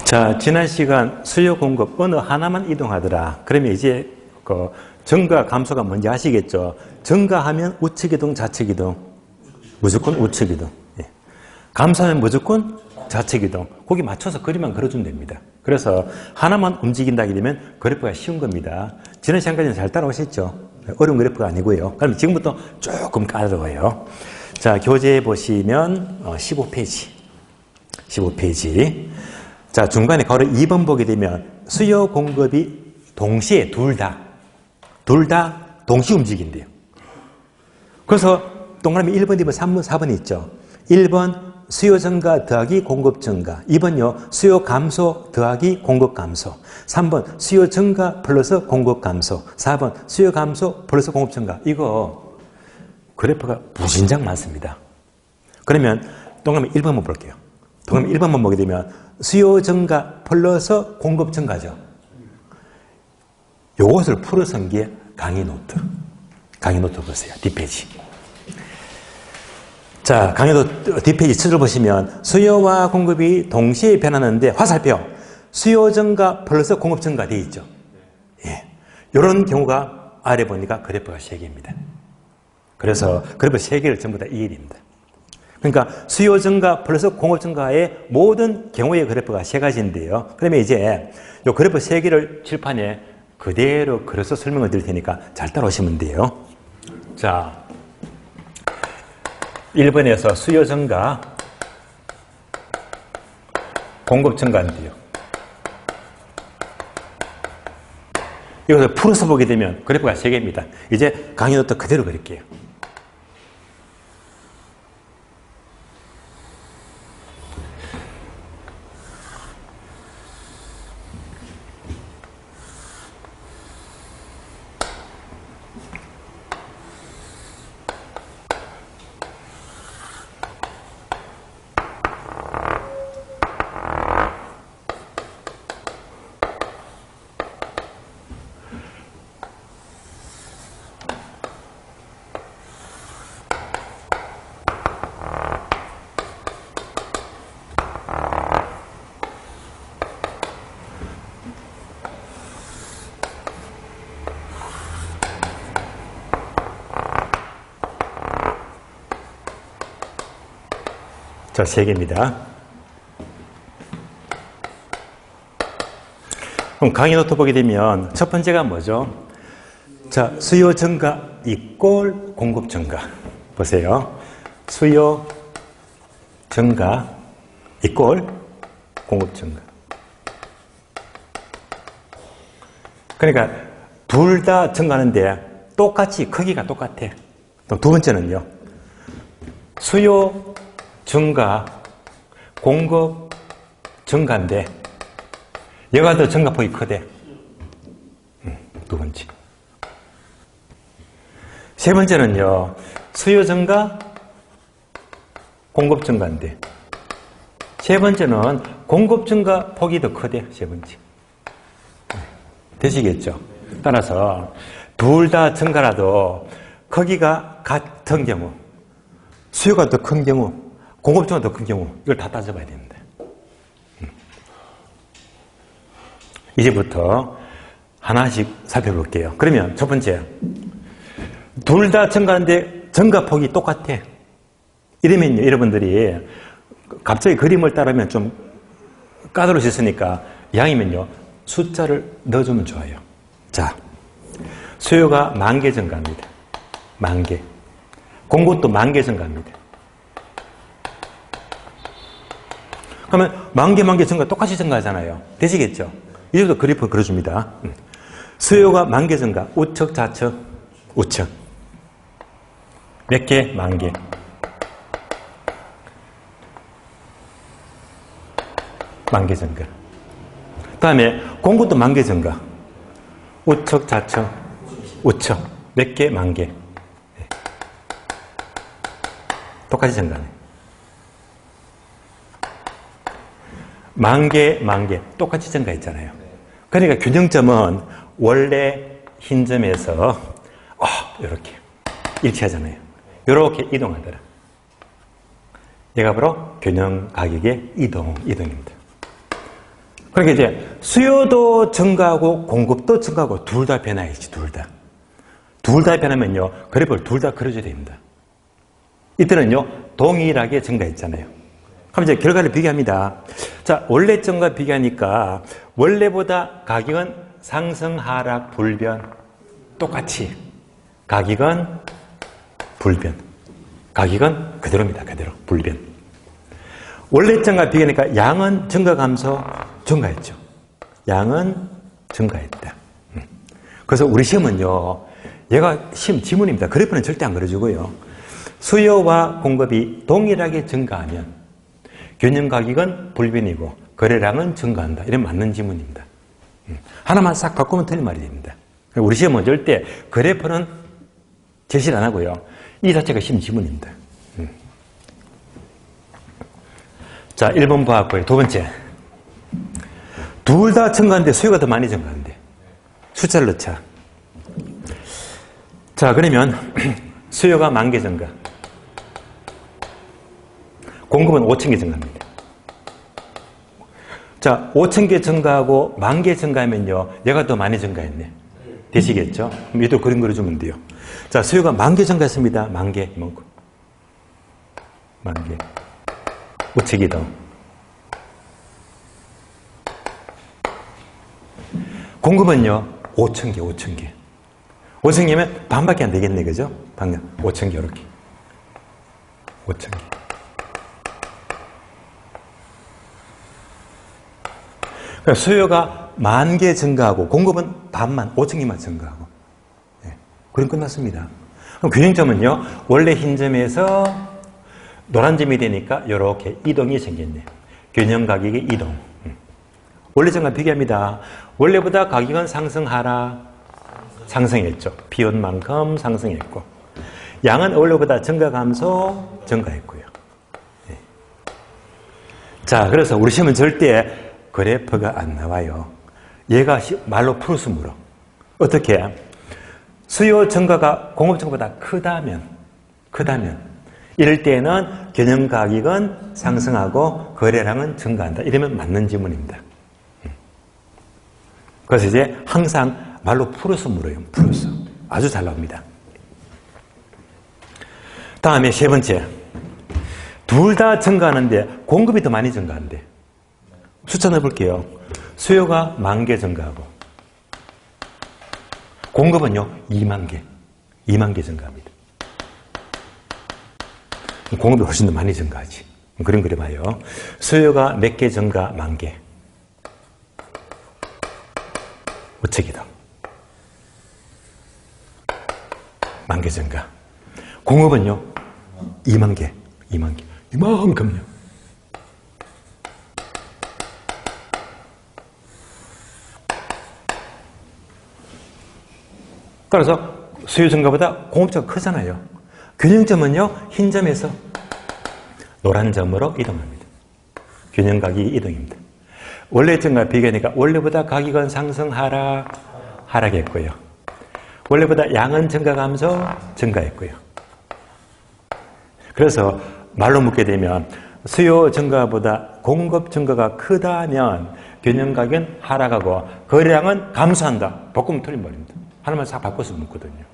자, 지난 시간 수요 공급 어느 하나만 이동하더라. 그러면 이제 그 증가 감소가 뭔지 아시겠죠? 증가하면 우측 이동, 좌측 이동. 무조건 우측 이동. 예. 감소하면 무조건 좌측 이동. 거기 맞춰서 그림만 그려주면 됩니다. 그래서 하나만 움직인다게 되면 그래프가 쉬운 겁니다. 지난 시간까지는 잘 따라오셨죠? 어려운 그래프가 아니고요. 그럼 지금부터 조금 까다로워요. 자, 교재 보시면 15페이지. 15페이지. 자, 중간에 가로 2번 보게 되면 수요 공급이 동시에 둘 다 동시 움직인대요. 그래서 동그라미 1번, 2번, 3번, 4번이 있죠. 1번 수요 증가 더하기 공급 증가. 2번요. 수요 감소 더하기 공급 감소. 3번 수요 증가 플러스 공급 감소. 4번 수요 감소 플러스 공급 증가. 이거 그래프가 무진장 많습니다. 그러면 동그라미 1번만 볼게요. 동그라미 1번만 보게 되면 수요 증가 플러스 공급 증가죠. 요것을 풀어서 한 게 강의 노트. 강의 노트 보세요. 뒷페이지. 자, 강의 노트 뒷페이지 책을 보시면 수요와 공급이 동시에 변하는데 화살표. 수요 증가 플러스 공급 증가 되어 있죠. 예. 이런 경우가 아래 보니까 그래프가 3개입니다. 그래서 그래프 3개를 전부 다 2일입니다. 그러니까 수요 증가 플러스 공급 증가의 모든 경우의 그래프가 3가지인데요. 그러면 이제 이 그래프 3개를 칠판에 그대로 그려서 설명을 드릴 테니까 잘 따라오시면 돼요. 자, 1번에서 수요 증가, 공급 증가인데요. 이것을 풀어서 보게 되면 그래프가 3개입니다. 이제 강의 노트 그대로 그릴게요. 자, 3개입니다. 그럼 강의 노트 보게 되면 첫 번째가 뭐죠? 자, 수요 증가 이꼴 공급 증가. 보세요. 수요 증가 이꼴 공급 증가. 그러니까 둘 다 증가하는데 똑같이 크기가 똑같아. 또 두 번째는요. 수요 증가, 공급 증가인데 얘가 더 증가폭이 크대. 두 번째. 세 번째는요. 수요 증가, 공급 증가인데 세 번째는 공급 증가 폭이 더 크대. 세 번째. 되시겠죠? 따라서 둘 다 증가라도 크기가 같은 경우, 수요가 더 큰 경우, 공급 증가가 더 큰 경우 이걸 다 따져봐야 됩니다. 이제부터 하나씩 살펴볼게요. 그러면 첫 번째, 둘 다 증가하는데 증가폭이 똑같아. 이러면요, 여러분들이 갑자기 그림을 따르면 좀 까다로우셨으니까 양이면요 숫자를 넣어주면 좋아요. 자, 수요가 10,000개 증가합니다. 10,000개. 공급도 10,000개 증가합니다. 그러면 10,000개 증가 똑같이 증가하잖아요. 되시겠죠? 이제부터 그래프 그려줍니다. 수요가 10,000개 증가. 우측, 좌측, 우측. 몇 개? 10,000개. 만개 증가. 그 다음에 공급도 10,000개 증가. 우측, 좌측, 우측. 몇 개? 10,000개. 똑같이 증가하네. 10,000개, 10,000개. 똑같이 증가했잖아요. 그러니까 균형점은 원래 흰 점에서 이렇게 일치하잖아요. 이렇게 이동하더라. 얘가 바로 균형 가격의 이동입니다. 그러니까 이제 수요도 증가하고 공급도 증가하고 둘 다 변화야지, 둘 다. 둘 다 변하면요, 그래프를 둘 다 그려줘야 됩니다. 이때는요, 동일하게 증가했잖아요. 그럼 이제 결과를 비교합니다. 자, 원래점과 비교하니까 원래보다 가격은 상승, 하락, 불변 똑같이. 가격은 불변. 가격은 그대로입니다. 그대로. 불변. 원래점과 비교하니까 양은 증가, 감소, 증가했죠. 양은 증가했다. 그래서 우리 시험은요, 얘가 시험 지문입니다. 그래프는 절대 안 그려주고요. 수요와 공급이 동일하게 증가하면 균형 가격은 불변이고 거래량은 증가한다. 이런 맞는 지문입니다. 하나만 싹 바꾸면 틀린 말이 됩니다. 우리 시험은 절대 그래프는 제시를 안 하고요. 이 자체가 시험 지문입니다. 자, 1번 보았고요. 두 번째. 둘 다 증가하는데 수요가 더 많이 증가하는데. 숫자를 넣자. 자, 그러면 수요가 10,000개 증가. 공급은 5,000개 증가합니다. 자, 5,000개 증가하고 10,000개 증가하면요, 얘가 더 많이 증가했네. 되시겠죠? 그럼 얘도 그림 그려주면 돼요. 자, 수요가 10,000개 증가했습니다. 10,000개, 이만큼. 10,000개. 우측이 더. 공급은요, 5,000개, 5,000개. 5,000개면 반밖에 안 되겠네, 그죠? 방금 5,000개, 이렇게. 5,000개. 그러니까 수요가 10,000개 증가하고 공급은 반만, 5,000개만 증가하고. 네. 그럼 끝났습니다. 그럼 균형점은요, 원래 흰 점에서 노란 점이 되니까 이렇게 이동이 생겼네. 균형 가격의 이동. 원래 점과 비교합니다. 원래보다 가격은 상승하라. 상승했죠. 비온 만큼 상승했고. 양은 원래보다 증가, 감소, 증가했고요. 네. 자, 그래서 우리 시험은 절대 그래프가 안 나와요. 얘가 말로 풀었으므로. 어떻게? 수요 증가가 공급 증가보다 크다면, 이럴 때는 경영 가격은 상승하고 거래량은 증가한다. 이러면 맞는 지문입니다. 그래서 이제 항상 말로 풀어서 물어요. 풀어서. 아주 잘 나옵니다. 다음에 세 번째. 둘 다 증가하는데 공급이 더 많이 증가한대. 숫자 넣어볼게요. 수요가 10,000개 증가하고 공급은요 20,000개. 20,000개 증가합니다. 공급이 훨씬 더 많이 증가하지. 그림 그려봐요. 수요가 몇 개 증가? 10,000개. 우측이다. 10,000개 증가. 공업은요 20,000개. 20,000개. 이만큼요. 따라서 수요 증가보다 공업자가 크잖아요. 균형점은요 흰 점에서 노란 점으로 이동합니다. 균형 가격이 이동입니다. 원래 점과 비교하니까 원래보다 가격은 상승, 하락했고요. 원래보다 양은 증가, 감소, 증가했고요. 그래서 말로 묻게 되면 수요 증가보다 공급 증가가 크다면 균형 가격은 하락하고 거래량은 감소한다. 바꾸면 틀린 말입니다. 하나만 싹 바꿔서 묻거든요.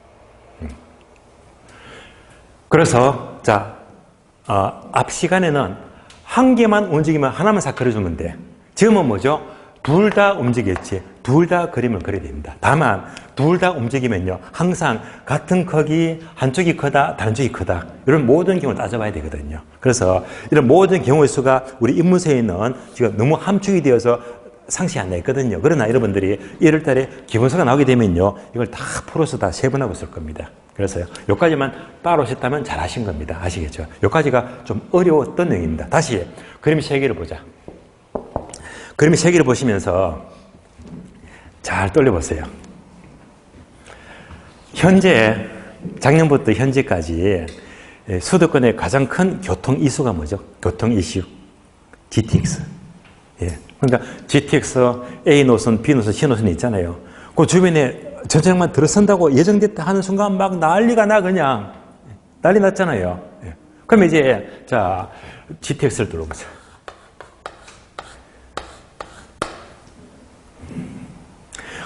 그래서 자 앞 시간에는 한 개만 움직이면 하나만 싹 그려주면 돼. 지금은 뭐죠? 둘 다 움직였지. 둘 다 그림을 그려야 됩니다. 다만 둘 다 움직이면요 항상 같은 크기, 한쪽이 크다, 다른 쪽이 크다, 이런 모든 경우를 따져봐야 되거든요. 그래서 이런 모든 경우의 수가 우리 인문서에는 지금 너무 함축이 되어서 상시 안 나있거든요. 그러나 여러분들이 1월 달에 기본서가 나오게 되면요 이걸 다 풀어서 다 세분하고 쓸 겁니다. 그래서요 여기까지만 따로 하셨다면 잘 하신 겁니다. 아시겠죠? 여기까지가 좀 어려웠던 내용입니다. 다시 그림 3개를 보자. 그림 3개를 보시면서 잘 떠올려보세요. 현재 작년부터 현재까지 수도권의 가장 큰 교통 이슈가 뭐죠? 교통 이슈 GTX. 예. 그러니까 GTX A 노선, B 노선, C 노선이 있잖아요. 그 주변에 전차량만 들어선다고 예정됐다 하는 순간 막 난리가 나, 그냥. 난리 났잖아요. 예. 그럼 이제, 자, GTX를 들어보자.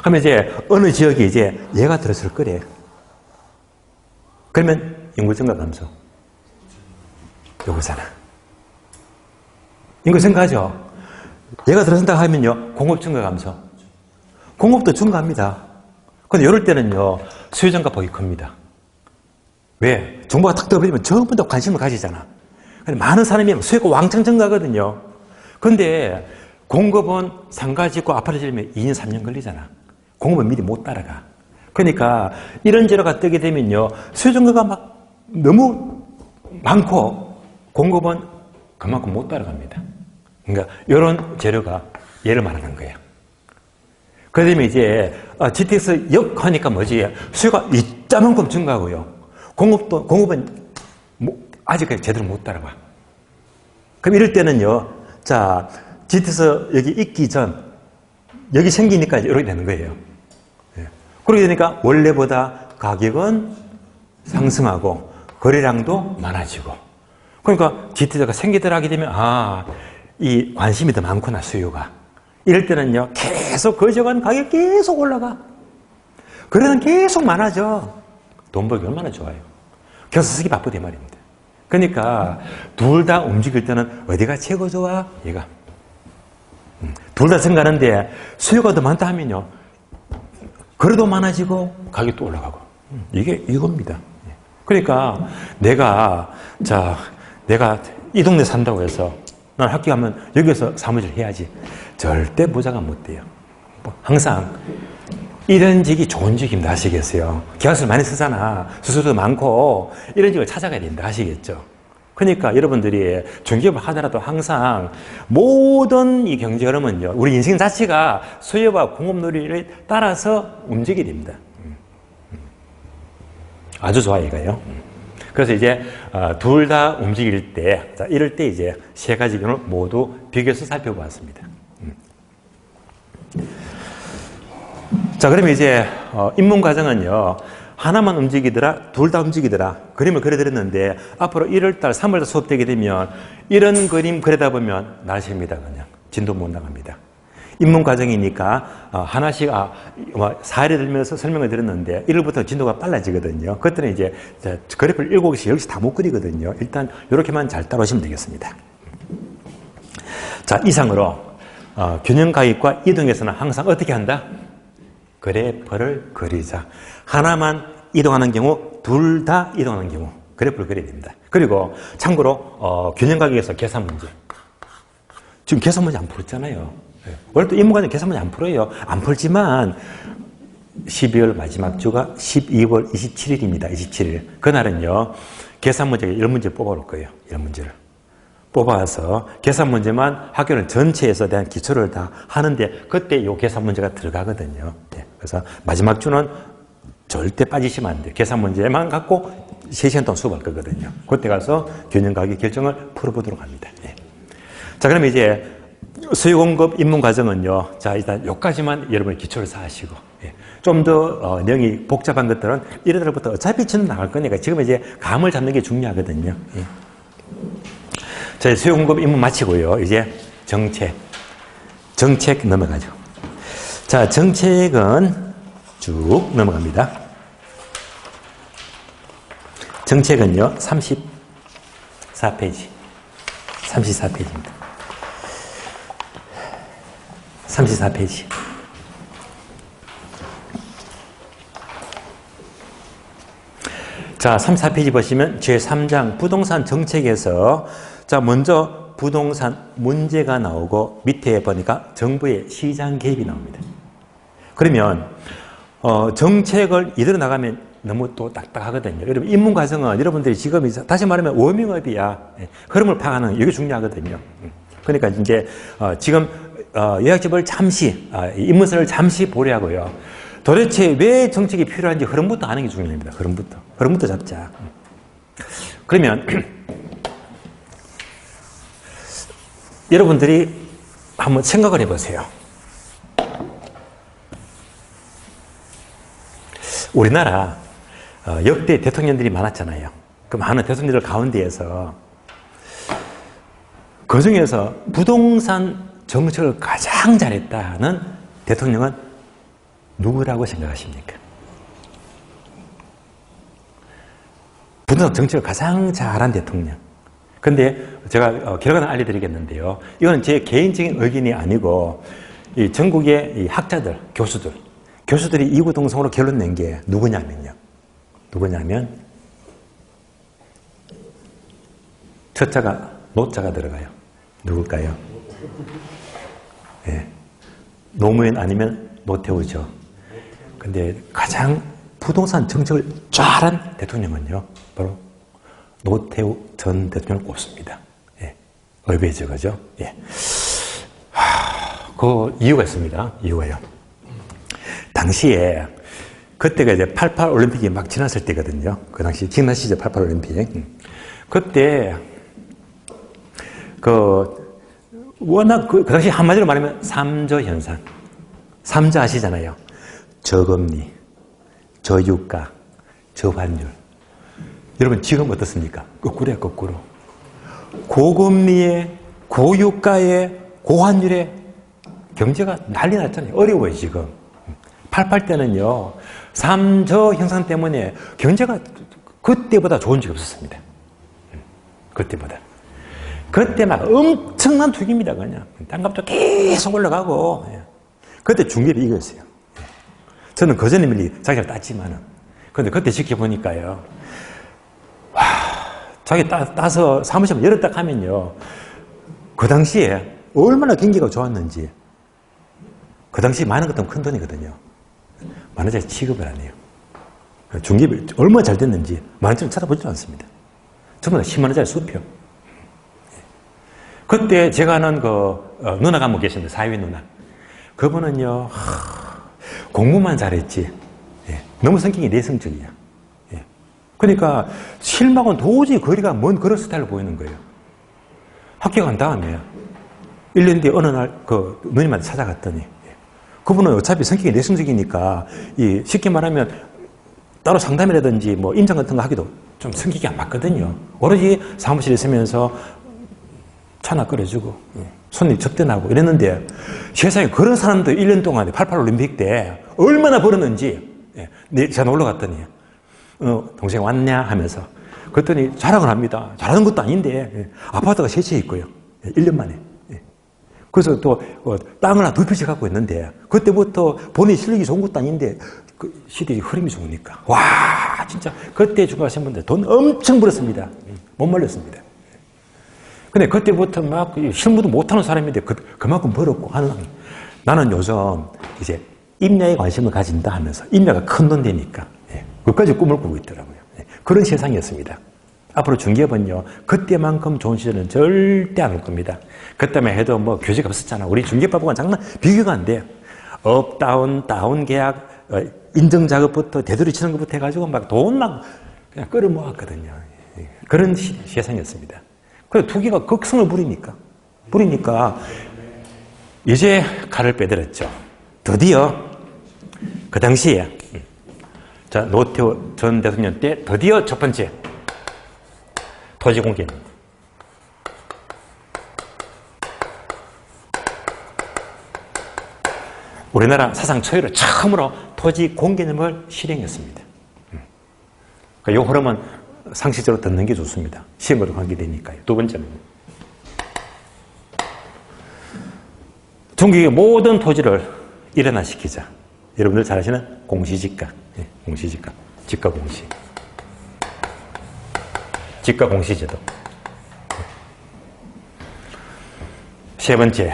그러면 이제 어느 지역에 이제 얘가 들었을 거래. 그러면 인구 증가 감소. 요거잖아. 인구 증가하죠. 얘가 들어선다 하면요, 공급 증가 감소. 공급도 증가합니다. 근데 이럴 때는요, 수요 증가 폭이 큽니다. 왜? 정부가 탁 떠버리면 전부 다 관심을 가지잖아. 근데 많은 사람이 수요가 왕창 증가하거든요. 근데 공급은 상가 짓고 아파트 지으면 2년, 3년 걸리잖아. 공급은 미리 못 따라가. 그러니까 이런 재료가 뜨게 되면요, 수요 증가가 막 너무 많고 공급은 그만큼 못 따라갑니다. 그러니까 이런 재료가 얘를 말하는 거예요. 그러면 이제 GTX 역하니까 뭐지? 수요가 이따만큼 증가하고요. 공급은 아직까지 제대로 못 따라가. 그럼 이럴 때는요, 자, GTX 여기 있기 전, 여기 생기니까 이렇게 되는 거예요. 그러게 되니까 원래보다 가격은 상승하고 거래량도 많아지고. 그러니까 GTX가 생기더라 하게 되면, 이 관심이 더 많구나, 수요가. 이럴 때는요, 계속 거저간 가격 계속 올라가. 거래는 계속 많아져. 돈 벌기 얼마나 좋아요. 겨서 쓰기 바쁘대 말입니다. 그러니까 둘 다 움직일 때는 어디가 최고 좋아? 얘가. 둘 다 생각하는데 수요가 더 많다 하면요, 거래도 많아지고 가격도 올라가고. 이게 이겁니다. 그러니까 내가 이 동네 산다고 해서 난 학교 가면 여기서 사무실 해야지. 절대 부자가 못 돼요. 항상 이런 직이 좋은 직입니다. 아시겠어요? 계약서를 많이 쓰잖아. 수수료도 많고 이런 직을 찾아가야 된다. 아시겠죠? 그러니까 여러분들이 중개업을 하더라도 항상 모든 이 경제 흐름은요, 우리 인생 자체가 수요와 공급 논리를 따라서 움직이게 됩니다. 아주 좋아요, 이거요. 그래서 이제 둘 다 움직일 때, 자, 이럴 때 이제 세 가지 경우를 모두 비교해서 살펴보았습니다. 자, 그러면 이제 입문 과정은요, 하나만 움직이더라, 둘 다 움직이더라, 그림을 그려드렸는데 앞으로 1월달, 3월달 수업되게 되면 이런 그림 그리다 보면 날씨입니다. 그냥 진도 못 나갑니다. 입문 과정이니까 하나씩 사례를 들면서 설명을 드렸는데 1월부터 진도가 빨라지거든요. 그때는 이제 그래프를 7개씩 10개씩 다 못 그리거든요. 일단 이렇게만 잘 따라오시면 되겠습니다. 자, 이상으로 균형가격과 이동에서는 항상 어떻게 한다? 그래프를 그리자. 하나만 이동하는 경우, 둘 다 이동하는 경우 그래프를 그려야 됩니다. 그리고 참고로 균형가격에서 계산 문제. 지금 계산 문제 안 풀었잖아요. 원래 또 입문과정 계산 문제 안 풀어요. 안 풀지만 12월 마지막 주가 12월 27일입니다. 27일. 그날은요, 계산 문제 10문제 뽑아올 거예요. 10문제를. 뽑아서 계산 문제만 학교는 전체에서 대한 기초를 다 하는데 그때 이 계산 문제가 들어가거든요. 그래서 마지막 주는 절대 빠지시면 안 돼요. 계산 문제만 갖고 3시간 동안 수업할 거거든요. 그때 가서 균형가격 결정을 풀어보도록 합니다. 자, 그럼 이제 수요 공급 입문 과정은요, 자, 일단 여기까지만 여러분이 기초를 쌓으시고, 좀 더 내용이 복잡한 것들은 1월부터 어차피 저는 나갈 거니까 지금 이제 감을 잡는 게 중요하거든요. 자, 수요 공급 입문 마치고요. 이제 정책 넘어가죠. 자, 정책은 쭉 넘어갑니다. 정책은요, 34페이지. 34페이지입니다. 34페이지. 자, 34페이지 보시면 제3장 부동산 정책에서 자, 먼저 부동산 문제가 나오고 밑에 보니까 정부의 시장 개입이 나옵니다. 그러면 정책을 이대로 나가면 너무 또 딱딱하거든요. 여러분, 입문 과정은 여러분들이 지금 다시 말하면 워밍업이야. 흐름을 파악하는 이게 중요하거든요. 그러니까 이제 지금 요약집을 잠시 입문서를 잠시 보려고요. 도대체 왜 정책이 필요한지 흐름부터 아는 게 중요합니다. 흐름부터 잡자. 그러면 여러분들이 한번 생각을 해보세요. 우리나라 역대 대통령들이 많았잖아요. 그 많은 대통령들 가운데에서 그 중에서 부동산 정책을 가장 잘했다는 대통령은 누구라고 생각하십니까? 부동산 정책을 가장 잘한 대통령. 근데 제가 결과는 알려드리겠는데요. 이건 제 개인적인 의견이 아니고 이 전국의 이 학자들, 교수들이 이구동성으로 결론 낸 게 누구냐면 첫 자가 노자가 들어가요. 누굴까요? 네. 노무현 아니면 노태우죠. 근데 가장 부동산 정책을 잘한 대통령은요, 바로 노태우 전 대통령을 꼽습니다. 예. 의외죠, 그죠? 예. 그 이유가 있습니다. 이유가요. 당시에, 그때가 이제 88 올림픽이 막 지났을 때거든요. 그 당시, 기억나시죠? 88 올림픽. 그때, 워낙 그 당시 한마디로 말하면 삼저 현상. 삼저 아시잖아요. 저금리, 저유가, 저환율. 여러분 지금 어떻습니까? 거꾸로야, 거꾸로. 고금리에, 고유가에, 고환율에 경제가 난리 났잖아요. 어려워요, 지금. 88 때는요, 삼저 현상 때문에 경제가 그때보다 좋은 적이 없었습니다. 그때보다. 그때 막 엄청난 투기입니다, 그냥. 땅값도 계속 올라가고. 그때 중개비 이거였어요. 저는 그 전에 미리 자기를 땄지만은. 근데 그때 지켜보니까요. 와, 자기 따서 사무실 열었다 하면요. 그 당시에 얼마나 경기가 좋았는지. 그 당시 많은 것도 큰 돈이거든요. 만 원짜리 취급을 안 해요. 중개비 얼마나 잘 됐는지 만 원짜리 찾아보지도 않습니다. 전부 다 10만 원짜리 수표. 그때 제가 아는 누나가 한 분 계셨는데, 사위 누나. 그분은요, 공부만 잘했지. 예, 너무 성격이 내성적이야. 예. 그러니까 실망은 도저히 거리가 먼 그런 스타일로 보이는 거예요. 학교 간 다음에 1년 뒤에 어느 날 누님한테 찾아갔더니, 그분은 어차피 성격이 내성적이니까 쉽게 말하면 따로 상담이라든지 뭐 임장 같은 거 하기도 좀 성격이 안 맞거든요. 오로지 사무실에 있으면서 차나 끓여주고 손님 접대하고 이랬는데, 세상에 그런 사람도 1년 동안에 88 올림픽 때 얼마나 벌었는지. 제가 놀러 갔더니 동생 왔냐 하면서, 그랬더니 자랑을 합니다. 잘하는 것도 아닌데 아파트가 3채 있고요. 1년 만에. 그래서 또 땅을 한 2표씩 갖고 있는데, 그때부터 본인 실력이 좋은 것도 아닌데 시대의 흐름이 좋으니까, 와, 진짜 그때 주가하신 분들 돈 엄청 벌었습니다. 못 말렸습니다. 근데 그때부터 막 실무도 못하는 사람인데 그만큼 벌었고 하는. 나는 요즘 이제 임야에 관심을 가진다 하면서, 임야가 큰 돈 되니까 그것까지 꿈을 꾸고 있더라고요. 그런 세상이었습니다. 앞으로 중개업은요, 그때만큼 좋은 시절은 절대 안 올 겁니다. 그때만 해도 뭐 규제가 없었잖아. 우리 중개법하고는 장난 비교가 안 돼요. 업, 다운 계약, 인정 작업부터 대두리 치는 것부터 해가지고 막 돈 막 그냥 끌어모았거든요. 그런 세상이었습니다. 그래서 투기가 극성을 부리니까 이제 칼을 빼들었죠. 드디어 그 당시에 노태우 전 대통령 때 드디어 첫 번째 토지 공개. 우리나라 사상 초유로 처음으로 토지 공개념을 실행했습니다. 이 흐름은 상식적으로 듣는 게 좋습니다. 시험과도 관계되니까요. 두 번째는 전국의 모든 토지를 일원화시키자. 여러분들 잘 아시는 공시지가. 공시지가. 지가 공시. 지가 공시제도. 세 번째,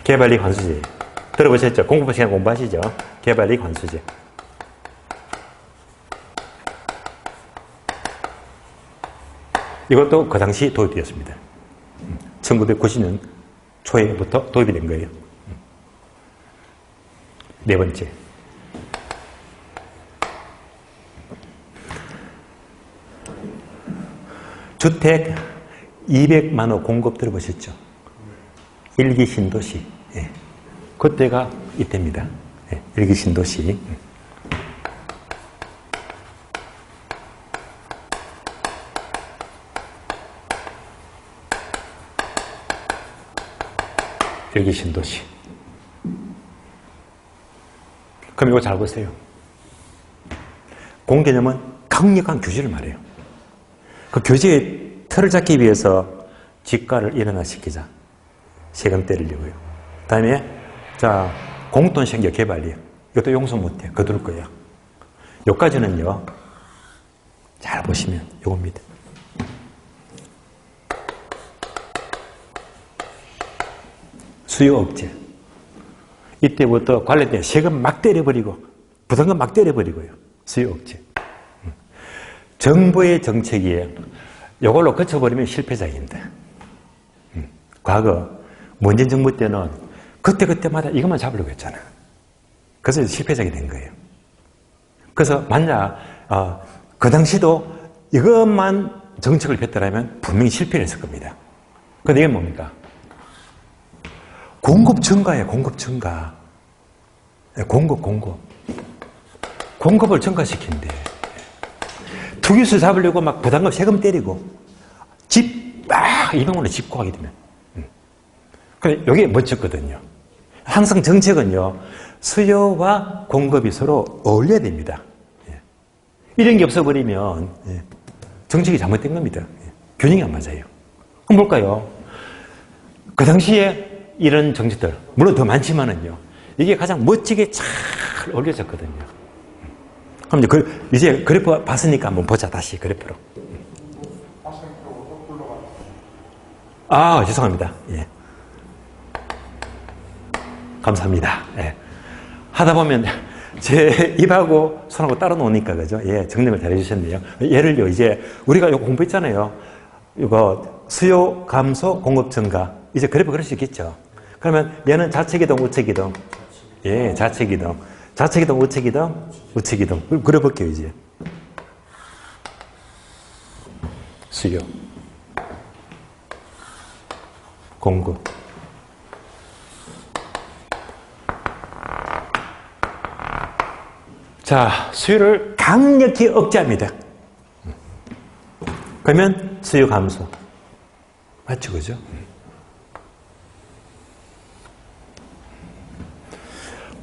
개발이익 환수제. 들어보셨죠? 공부법 시간 공부하시죠? 개발이익 환수제. 이것도 그 당시 도입되었습니다. 1990년 초에부터 도입이 된 거예요. 네 번째, 주택 200만 호 공급 들어보셨죠? 1기 신도시. 그때가 이때입니다. 1기 신도시. 여기 신도시. 그럼 이거 잘 보세요. 공개념은 강력한 규제를 말해요. 그 규제의 틀을 잡기 위해서 지가를 일어나시키자. 세금 때리려고요. 그 다음에, 자, 공돈생계 개발이요. 이것도 용서 못해. 거둘 거예요. 여기까지는요, 잘 보시면 이겁니다. 수요 억제. 이때부터 관련된 세금 막 때려버리고, 부담금 막 때려버리고요. 수요 억제. 정부의 정책이에요. 이걸로 거쳐버리면 실패작입니다. 과거 문재인 정부 때는 그때마다 이것만 잡으려고 했잖아. 그래서 실패작이 된 거예요. 그래서 만약 그 당시도 이것만 정책을 폈더라면 분명히 실패를 했을 겁니다. 근데 이게 뭡니까? 공급 증가예요. 공급 증가. 공급을 증가시킨대. 투기수 잡으려고 막 부담금 세금 때리고 집 막 200만 원 집 구하게 되면. 근데 이게 멋졌거든요. 항상 정책은요, 수요와 공급이 서로 어울려야 됩니다. 이런 게 없어버리면 정책이 잘못된 겁니다. 균형이 안 맞아요. 그럼 뭘까요? 그 당시에 이런 정책들, 물론 더 많지만은요, 이게 가장 멋지게 잘 어울려졌거든요. 그럼 이제 그래프 봤으니까 한번 보자, 다시 그래프로. 죄송합니다. 예. 감사합니다. 예. 하다 보면 제 입하고 손하고 따로 노니까, 그죠? 예, 정리를 잘 해주셨네요. 예를요, 이제 우리가 이거 공부했잖아요. 이거 수요 감소, 공급 증가. 이제 그래프 그럴 수 있겠죠. 그러면 얘는 좌측이동, 우측이동. 예, 좌측이동. 좌측이동, 우측이동, 우측이동. 그려볼게요, 이제. 수요. 공급. 자, 수요를 강력히 억제합니다. 그러면 수요 감소. 맞죠, 그죠?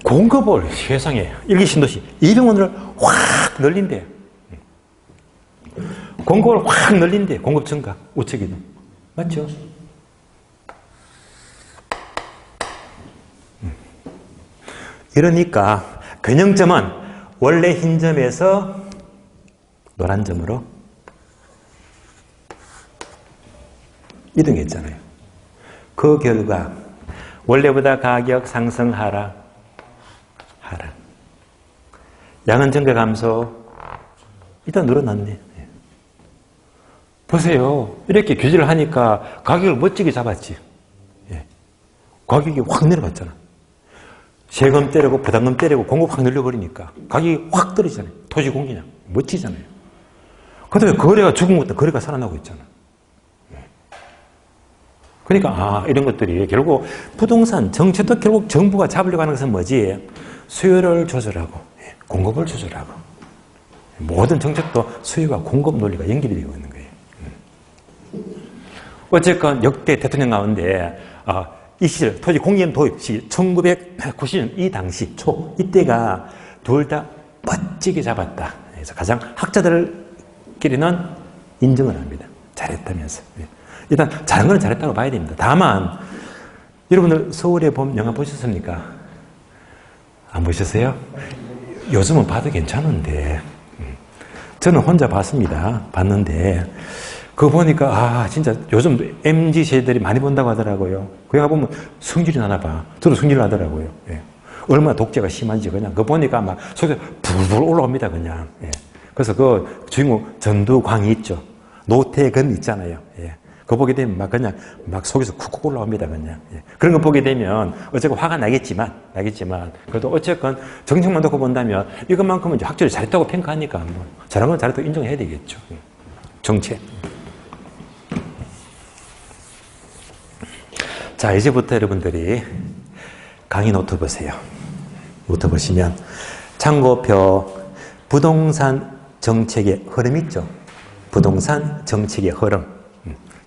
공급을 세상에 일기신도시 200원을 확 늘린대요. 공급을 확 늘린대. 공급 증가. 우측이동. 맞죠? 이러니까 균형점은 원래 흰 점에서 노란 점으로 이동했잖아요. 그 결과 원래보다 가격 상승 하락. 양은 증가 감소. 일단 늘어났네. 보세요. 이렇게 규제를 하니까 가격을 멋지게 잡았지. 가격이 확 내려갔잖아. 세금 때리고 부담금 때리고 공급 확 늘려버리니까 가격이 확 떨어지잖아요. 토지 공기냐. 멋지잖아요. 그런데 거래가 죽은 것도 거래가 살아나고 있잖아. 그러니까 이런 것들이 결국 부동산 정책도 결국 정부가 잡으려고 하는 것은 뭐지? 수요를 조절하고 공급을 조절하고 모든 정책도 수요와 공급 논리가 연결이 되고 있는 거예요. 어쨌건 역대 대통령 가운데 이 시절 토지 공개념 도입 시 1990년 이 당시 초 이때가 둘 다 멋지게 잡았다. 그래서 가장 학자들끼리는 인정을 합니다. 잘했다면서. 일단 잘한 건 잘했다고 봐야 됩니다. 다만 여러분들 서울의 봄 영화 보셨습니까? 안 보셨어요? 요즘은 봐도 괜찮은데 저는 혼자 봤는데 그거 보니까 진짜 요즘 MZ세대들이 많이 본다고 하더라고요. 그 영화 보면 성질이 나나 봐. 저도 성질 나더라고요. 얼마나 독재가 심한지 그냥 그거 보니까 막 속에 불불 올라옵니다 그냥. 그래서 그 주인공 전두광이 있죠. 노태근 있잖아요. 그거 보게 되면 막 속에서 쿡쿡 올라옵니다 그냥. 그런 거 보게 되면 어쨌건 화가 나겠지만 그래도 어쨌건 정책만 놓고 본다면 이것만큼은 이제 학교를 잘했다고 평가하니까 뭐 잘한 건 잘했다고 인정해야 되겠죠. 정책. 자, 이제부터 여러분들이 강의 노트 보세요. 노트 보시면 참고표 부동산 정책의 흐름 있죠. 부동산 정책의 흐름.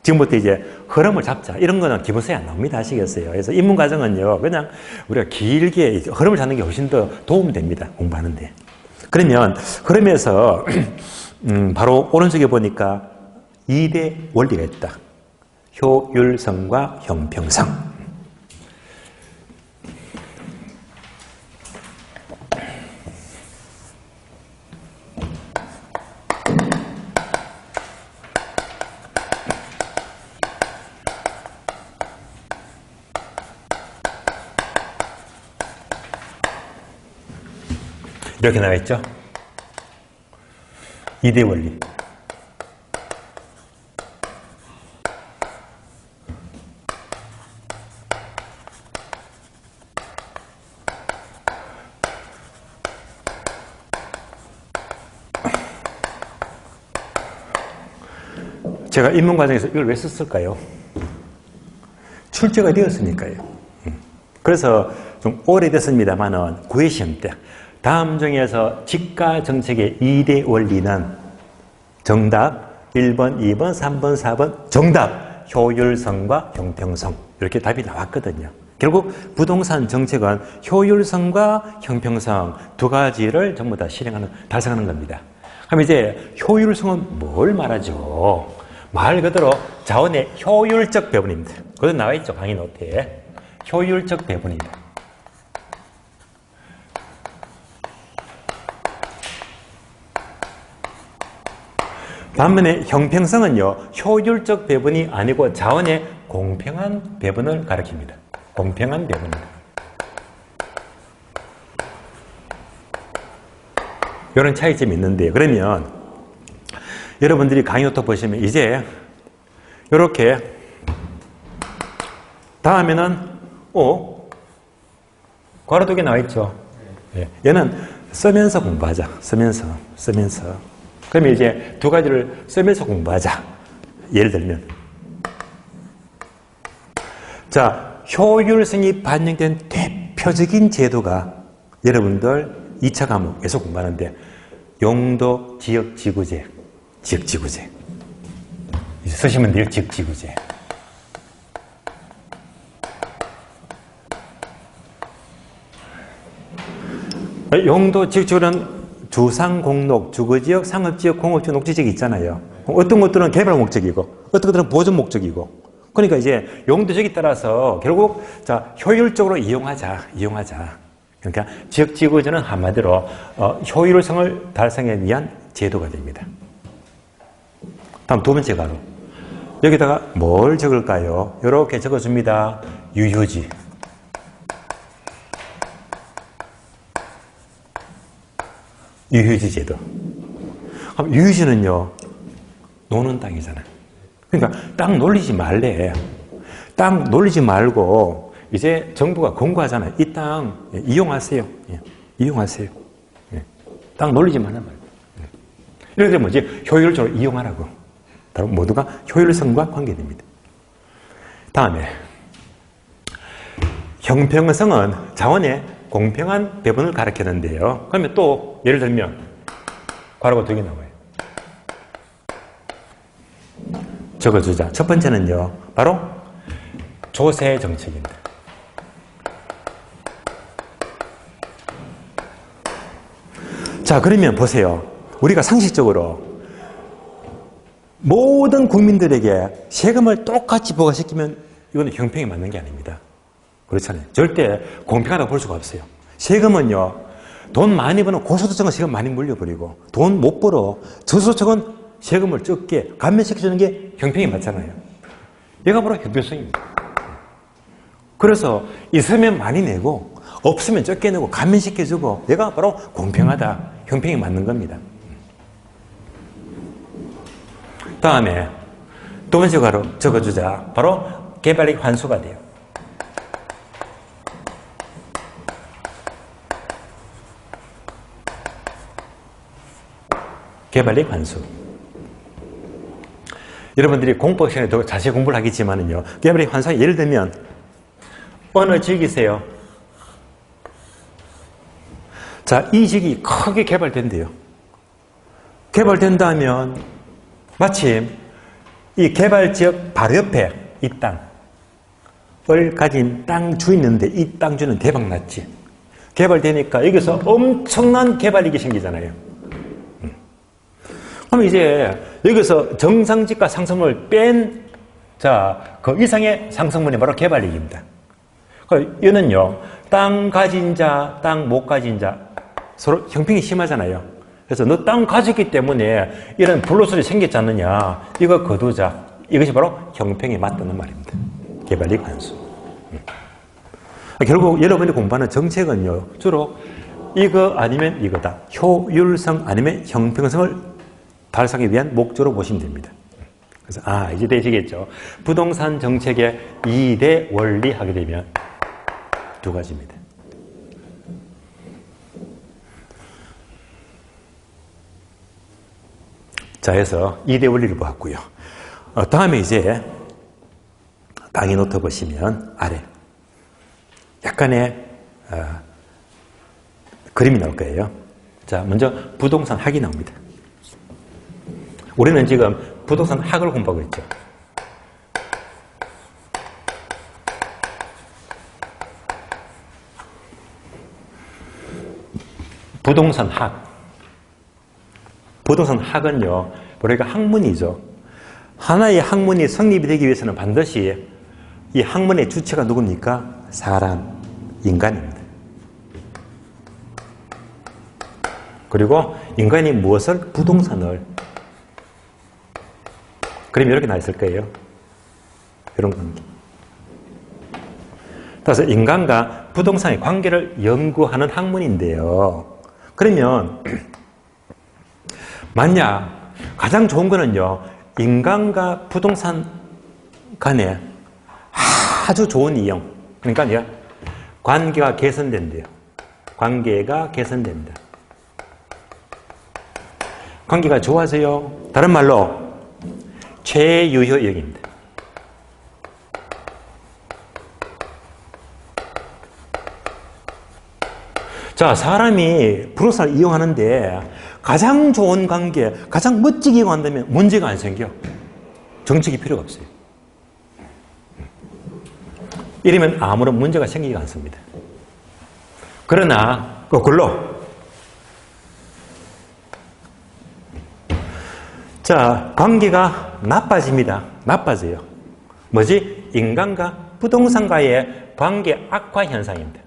지금부터 이제 흐름을 잡자. 이런 거는 기본서에 안 나옵니다. 아시겠어요? 그래서 입문과정은요, 그냥 우리가 길게 흐름을 잡는 게 훨씬 더 도움이 됩니다. 공부하는데. 그러면 흐름에서 바로 오른쪽에 보니까 2대 원리가 있다. 효율성과 형평성. 이렇게 나와 있죠? 2대 원리. 제가 입문 과정에서 이걸 왜 썼을까요? 출제가 되었으니까요. 그래서 좀 오래됐습니다만은 9회 시험 때 다음 중에서 직가 정책의 2대 원리는 정답 1번, 2번, 3번, 4번 정답 효율성과 형평성 이렇게 답이 나왔거든요. 결국 부동산 정책은 효율성과 형평성 두 가지를 전부 다 달성하는 겁니다. 그럼 이제 효율성은 뭘 말하죠? 말 그대로 자원의 효율적 배분입니다. 그것도 나와 있죠, 강의 노트에. 효율적 배분입니다. 반면에 형평성은요, 효율적 배분이 아니고 자원의 공평한 배분을 가리킵니다. 공평한 배분입니다. 이런 차이점이 있는데요. 그러면 여러분들이 강의 노트 보시면 이제 이렇게 다음에는 괄호 두 개 나와 있죠. 얘는 쓰면서 공부하자. 쓰면서. 그러면 이제 두 가지를 쓰면서 공부하자. 예를 들면 자, 효율성이 반영된 대표적인 제도가 여러분들 2차 과목에서 공부하는데 용도 지역지구제. 지역지구제. 이제 쓰시면 돼요. 지역지구제. 용도 지역지구는 주상공록, 주거지역, 상업지역, 공업지역, 녹지지역이 있잖아요. 어떤 것들은 개발 목적이고 어떤 것들은 보존 목적이고 그러니까 이제 용도적에 따라서 결국 자 효율적으로 이용하자. 그러니까 지역지구제는 한마디로 효율성을 달성하기 위한 제도가 됩니다. 다음 두 번째 가로. 여기다가 뭘 적을까요? 이렇게 적어줍니다. 유효지. 유효지 제도. 그럼 유효지는요, 노는 땅이잖아요. 그러니까 땅 놀리지 말래. 땅 놀리지 말고 이제 정부가 권고하잖아요. 이 땅 이용하세요. 이용하세요. 땅 놀리지 말란 말이에요. 이렇게 되면 이제 효율적으로 이용하라고. 바로 모두가 효율성과 관계됩니다. 다음에 형평성은 자원의 공평한 배분을 가리키는데요. 그러면 또 예를 들면 괄호가 두 개 나와요. 적어주자. 첫 번째는요, 바로 조세 정책입니다. 자, 그러면 보세요. 우리가 상식적으로 모든 국민들에게 세금을 똑같이 부과시키면 이거는 형평이 맞는 게 아닙니다. 그렇잖아요. 절대 공평하다고 볼 수가 없어요. 세금은요, 돈 많이 버는 고소득층은 세금 많이 물려버리고 돈 못 벌어 저소득층은 세금을 적게 감면시켜주는 게 형평이 맞잖아요. 얘가 바로 형평성입니다. 그래서 있으면 많이 내고 없으면 적게 내고 감면시켜주고 얘가 바로 공평하다, 형평이 맞는 겁니다. 다음에 두 번째 가로 적어주자. 바로 개발익 환수가 돼요. 개발익 환수. 여러분들이 공부 시간에 더 자세히 공부를 하겠지만은요, 개발익 환수가 예를 들면 어느 지역이세요? 자, 이 지역이 크게 개발된대요. 개발된다면 마침 이 개발지역 바로 옆에 이 땅을 가진 땅 주인인데 이 땅 주는 대박 났지. 개발되니까 여기서 엄청난 개발이익이 생기잖아요. 그럼 이제 여기서 정상지가 상승분을 뺀 그 이상의 상승분이 바로 개발이익입니다. 이거는요, 땅 가진 자, 땅 못 가진 자 서로 형평이 심하잖아요. 그래서 너 땅 가졌기 때문에 이런 불로소리 생겼지 않느냐, 이거 거두자. 이것이 바로 형평에 맞다는 말입니다. 개발이익 환수. 결국 여러분이 공부하는 정책은요, 주로 이거 아니면 이거다. 효율성 아니면 형평성을 달성하기 위한 목적으로 보시면 됩니다. 그래서 이제 되시겠죠. 부동산 정책의 2대 원리 하게 되면 두 가지입니다. 자, 해서 2대 원리를 보았고요. 다음에 이제 강의 노트 보시면 아래 약간의 그림이 나올 거예요. 자, 먼저 부동산 학이 나옵니다. 우리는 지금 부동산 학을 공부하고 있죠. 부동산 학. 부동산 학은요, 우리가 학문이죠. 하나의 학문이 성립이 되기 위해서는 반드시 이 학문의 주체가 누굽니까? 사람, 인간입니다. 그리고 인간이 무엇을? 부동산을. 그림 이렇게 나 있을 거예요. 이런 관계. 따라서 인간과 부동산의 관계를 연구하는 학문인데요. 그러면 만약 가장 좋은 거는요, 인간과 부동산 간에 아주 좋은 이용, 그러니까 관계가 개선된대요. 관계가 개선된다. 관계가 좋아져요. 다른 말로 최유효 이용입니다. 자, 사람이 부동산을 이용하는데 가장 좋은 관계, 가장 멋지게 이용한다면 문제가 안 생겨. 정책이 필요가 없어요. 이러면 아무런 문제가 생기지 않습니다. 그러나 거꾸로 자, 관계가 나빠집니다. 나빠져요. 뭐지? 인간과 부동산과의 관계 악화 현상입니다.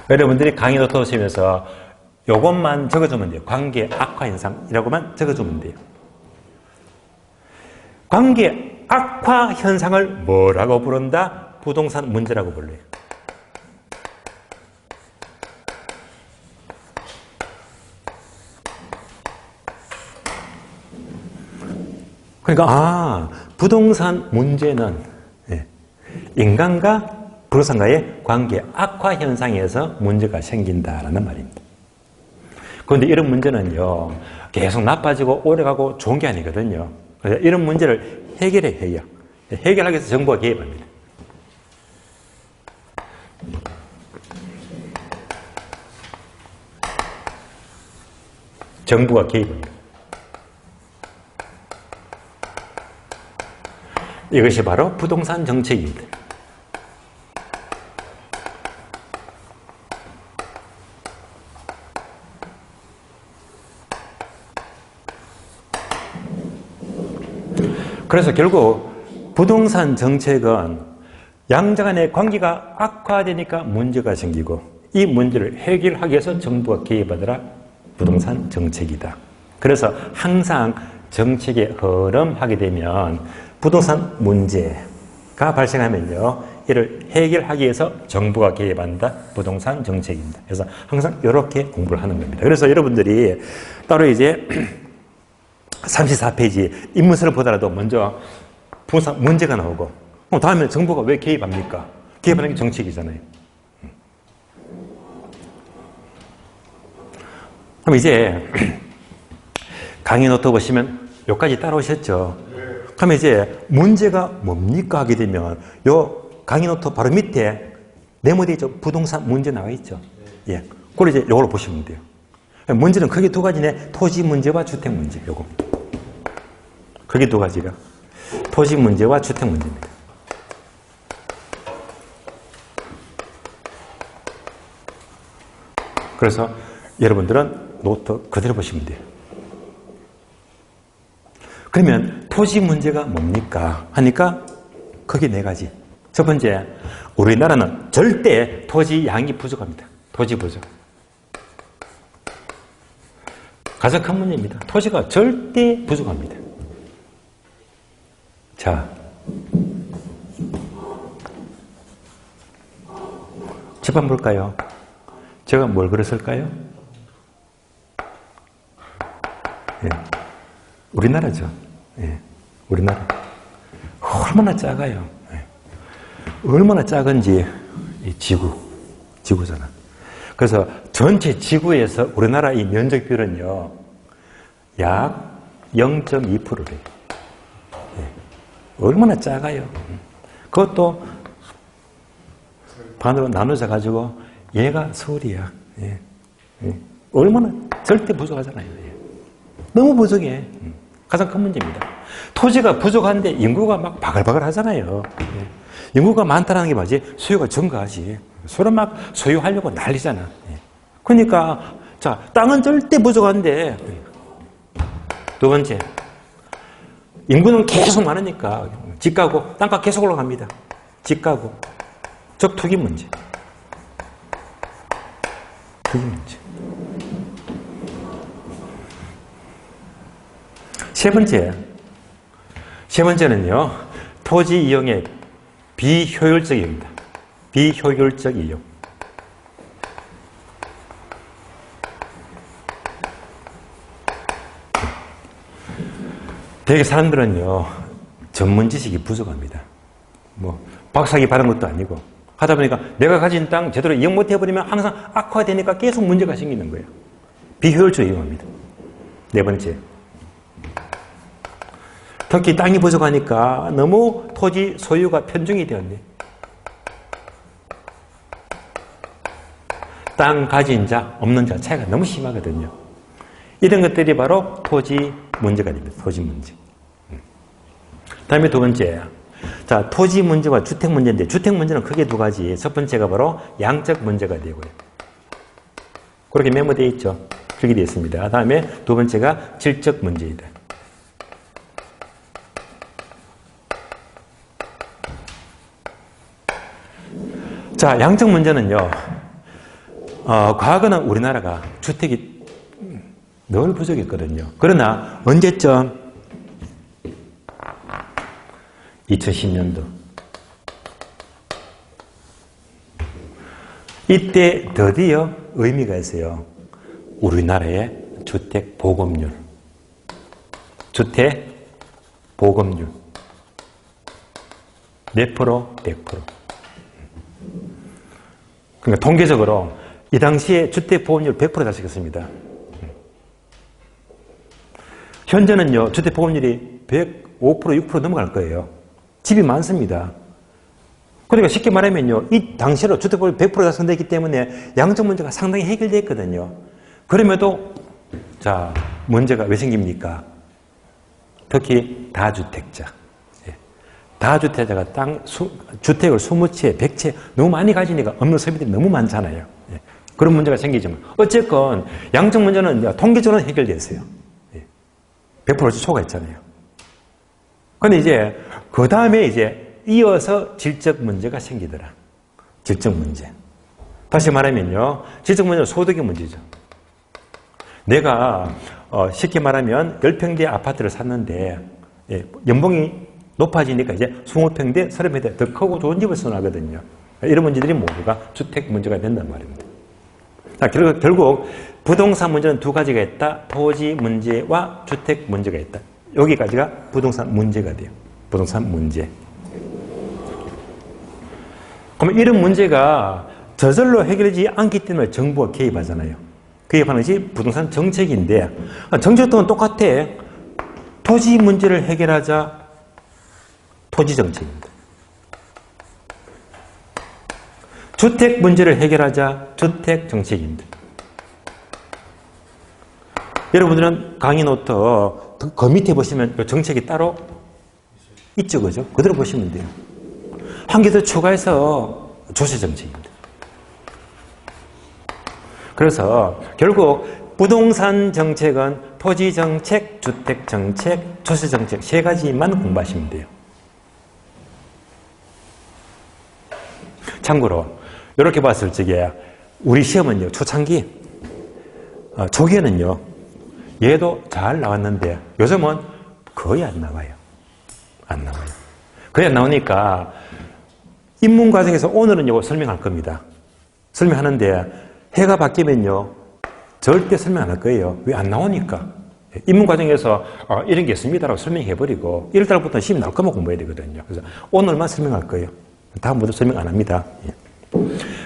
여러분들이 강의 노트 보시면서 요것만 적어주면 돼요. 관계 악화 현상이라고만 적어주면 돼요. 관계 악화 현상을 뭐라고 부른다? 부동산 문제라고 불러요. 그러니까 부동산 문제는 인간과 부동산과의 관계 악화 현상에서 문제가 생긴다라는 말입니다. 그런데 이런 문제는요, 계속 나빠지고 오래가고 좋은 게 아니거든요. 그래서 이런 문제를 해결해야 해요. 해결하기 위해서 정부가 개입합니다. 정부가 개입합니다. 이것이 바로 부동산 정책입니다. 그래서 결국 부동산 정책은 양자 간의 관계가 악화되니까 문제가 생기고 이 문제를 해결하기 위해서 정부가 개입하더라 부동산 정책이다. 그래서 항상 정책에 허름하게 되면 부동산 문제가 발생하면요, 이를 해결하기 위해서 정부가 개입한다. 부동산 정책입니다. 그래서 항상 이렇게 공부를 하는 겁니다. 그래서 여러분들이 따로 이제 34페이지 입문서를 보더라도 먼저 부동산 문제가 나오고 다음에 정부가 왜 개입합니까? 개입하는 게 정책이잖아요. 그럼 이제 강의 노트 보시면 여기까지 따라오셨죠? 그럼 이제 문제가 뭡니까 하게 되면 요 강의 노트 바로 밑에 네모되어 있죠? 부동산 문제 나와 있죠? 예. 그걸 이제 요걸 보시면 돼요. 문제는 크게 두 가지네. 토지 문제와 주택 문제. 요거. 크게 두 가지가. 토지 문제와 주택 문제입니다. 그래서 여러분들은 노트 그대로 보시면 돼요. 그러면 토지 문제가 뭡니까? 하니까 크게 네 가지. 첫 번째, 우리나라는 절대 토지 양이 부족합니다. 토지 부족. 가장 큰 문제입니다. 토지가 절대 부족합니다. 자, 집 한번 볼까요? 제가 뭘 그렸을까요? 예, 우리나라죠. 예, 우리나라. 얼마나 작아요. 예. 얼마나 작은지 이 지구잖아. 그래서 전체 지구에서 우리나라 이 면적 비율은요, 약 0.2%래요. 예. 얼마나 작아요. 그것도 반으로 나눠져 가지고 얘가 서울이야. 예. 예. 얼마나 절대 부족하잖아요. 예. 너무 부족해. 가장 큰 문제입니다. 토지가 부족한데 인구가 막 바글바글 하잖아요. 예. 인구가 많다는 게 뭐지? 수요가 증가하지. 서로 막 소유하려고 난리잖아. 예. 그러니까 자, 땅은 절대 부족한데 두 번째, 인구는 계속 많으니까 집가구, 땅값 계속 올라갑니다. 집가구, 즉 투기 문제. 투기 문제. 세 번째는요, 토지 이용의 비효율적 이용입니다. 비효율적 이용. 되게 사람들은요, 전문 지식이 부족합니다. 뭐, 박사학위 받은 것도 아니고, 하다 보니까 내가 가진 땅 제대로 이용 못 해버리면 항상 악화되니까 계속 문제가 생기는 거예요. 비효율적 이용합니다. 네 번째. 특히 땅이 부족하니까 너무 토지 소유가 편중이 되었네. 땅 가진 자, 없는 자 차이가 너무 심하거든요. 이런 것들이 바로 토지 문제가 됩니다. 토지 문제. 다음에 두 번째. 자, 토지 문제와 주택 문제인데, 주택 문제는 크게 두 가지. 첫 번째가 바로 양적 문제가 되고요. 그렇게 메모되어 있죠. 그렇게 되어 있습니다. 다음에 두 번째가 질적 문제이다. 자, 양적 문제는요, 과거는 우리나라가 주택이 늘 부족했거든요. 그러나 언제쯤? 2010년도. 이때 드디어 의미가 있어요. 우리나라의 주택 보급률. 주택 보급률. 몇 프로? 100%. 그러니까 통계적으로 이 당시에 주택 보급률 100% 달성했습니다. 현재는요, 주택 보급률이 105%, 6% 넘어갈 거예요. 집이 많습니다. 그러니까 쉽게 말하면요, 이 당시로 주택 보급률 100% 달성됐기 때문에 양적 문제가 상당히 해결됐거든요. 그럼에도 자, 문제가 왜 생깁니까? 특히 다주택자. 다주택자가 주택을 20채, 100채 너무 많이 가지니까 없는 소비들이 너무 많잖아요. 그런 문제가 생기지만 어쨌건 양적 문제는 통계적으로 해결됐어요. 100% 초과했잖아요. 근데 이제 그 다음에 이제 이어서 질적 문제가 생기더라. 질적 문제. 다시 말하면요, 질적 문제는 소득의 문제죠. 내가 쉽게 말하면 10평대 아파트를 샀는데 연봉이 높아지니까 이제 20평대, 30평대 더 크고 좋은 집을 선호하거든요. 이런 문제들이 모두가 주택 문제가 된단 말입니다. 자, 결국 부동산 문제는 두 가지가 있다. 토지 문제와 주택 문제가 있다. 여기까지가 부동산 문제가 돼요. 부동산 문제. 그러면 이런 문제가 저절로 해결되지 않기 때문에 정부가 개입하잖아요. 개입하는 것이 부동산 정책인데, 정책도 똑같아. 토지 문제를 해결하자. 토지 정책입니다. 주택 문제를 해결하자. 주택 정책입니다. 여러분들은 강의 노트 그 밑에 보시면 정책이 따로 있죠, 그죠? 그대로 보시면 돼요. 한 개 더 추가해서 조세 정책입니다. 그래서 결국 부동산 정책은 토지 정책, 주택 정책, 조세 정책 세 가지만 공부하시면 돼요. 참고로 이렇게 봤을 적에 우리 시험은요, 초창기 초기에는요, 얘도 잘 나왔는데 요즘은 거의 안 나와요. 안 나와요. 거의 안 나오니까 입문 과정에서 오늘은 이거 설명할 겁니다. 설명하는데 해가 바뀌면요, 절대 설명 안 할 거예요. 왜 안 나오니까. 입문 과정에서 이런 게 있습니다라고 설명해버리고 1월달부터 시험이 나올 것만 공부해야 되거든요. 그래서 오늘만 설명할 거예요. 다음부터 설명 안 합니다.